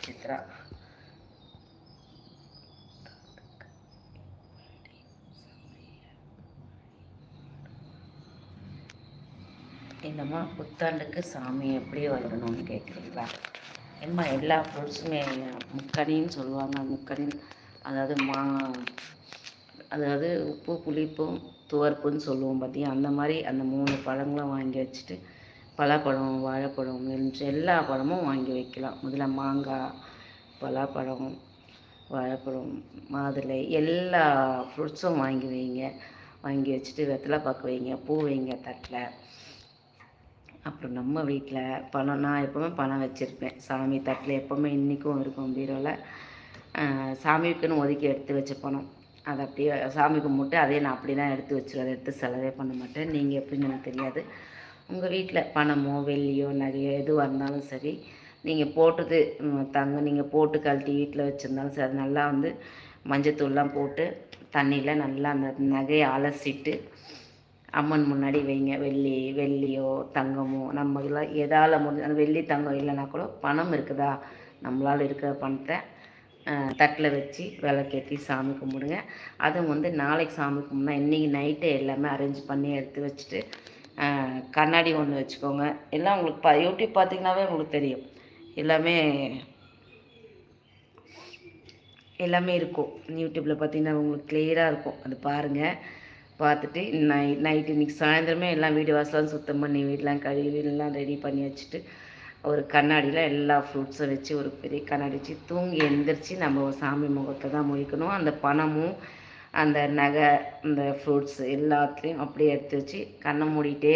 சித்ரா. என்னம்மா புத்தாண்டுக்கு சாமி எப்படி வரணும்னு கேட்குறீங்களா? ஏம்மா எல்லா ஃப்ரூட்ஸுமே முக்கணின்னு சொல்லுவாங்க. முக்கணின்னு அதாவது அதாவது உப்பு புளிப்பும் துவர்ப்புன்னு சொல்லுவோம் பார்த்தியா, அந்த மாதிரி அந்த 3 பழங்களும் வாங்கி வச்சுட்டு பலாப்பழம், வாழைப்பழம், எலுமிச்சை எல்லா பழமும் வாங்கி வைக்கலாம். முதல்ல மாங்காய், பலாப்பழம், வாழைப்பழம், மாதுளை எல்லா ஃப்ரூட்ஸும் வாங்கி வைங்க. வாங்கி வச்சுட்டு வெத்தலை பாக்கு வைங்க, பூ வைங்க தட்டில். அப்புறம் நம்ம வீட்டில் பணம், நான் எப்போவுமே பணம் வச்சுருப்பேன் சாமி தட்டில். எப்போவுமே இன்றைக்கும் இருக்கும் பீரோவில். சாமிக்குன்னு ஒதுக்கி எடுத்து வச்ச பணம், அதை அப்படியே சாமி கும்பிட்டு அதையே நான் அப்படி தான் எடுத்து வச்சுருவேன். அதை எடுத்து செலவே பண்ண மாட்டேன். நீங்கள் எப்படின்னு எனக்கு தெரியாது. உங்கள் வீட்டில் பணமோ வெள்ளியோ நகையோ எதுவாக இருந்தாலும் சரி, நீங்கள் போட்டது நீங்கள் போட்டு கழட்டி வீட்டில் வச்சுருந்தாலும் சரி, அது நல்லா வந்து மஞ்சத்தூள்லாம் போட்டு தண்ணியில் நல்லா அந்த நகையை அலசிட்டு அம்மன் முன்னாடி வைங்க. வெள்ளியோ தங்கமோ நம்மளால் எதால் முடிஞ்ச, அந்த வெள்ளி தங்கம் இல்லைன்னா கூட பணம் இருக்குதா, நம்மளால் இருக்கிற பணத்தை தட்டில் வச்சு விளக்கேற்றி சாமி கும்பிடுங்க. அதுவும் வந்து நாளைக்கு சாமி கும்பிட்னா இன்றைக்கி நைட்டே எல்லாமே அரேஞ்ச் பண்ணி எடுத்து வச்சுட்டு கண்ணாடி ஒன்று வச்சுக்கோங்க. எல்லாம் உங்களுக்கு யூடியூப் பார்த்திங்கனாவே உங்களுக்கு தெரியும். எல்லாமே இருக்கும். யூடியூப்பில் பார்த்திங்கன்னா உங்களுக்கு கிளியராக இருக்கும். அது பாருங்கள். பார்த்துட்டு நைட்டு இன்றைக்கி சாயந்தரமே எல்லாம் வீடு வாசலாம் சுத்தம் பண்ணி வீடெலாம் கழுவி எல்லாம் ரெடி பண்ணி வச்சுட்டு ஒரு கண்ணாடியில் எல்லா ஃப்ரூட்ஸும் வச்சு ஒரு பெரிய கண்ணாடி வச்சு தூங்கி எழுந்திரிச்சு நம்ம சாமி முகத்தை தான் முழிக்கணும். அந்த பணமும் அந்த நகை, அந்த ஃப்ரூட்ஸு எல்லாத்துலேயும் அப்படியே எடுத்து வச்சு கண்ணை மூடிட்டே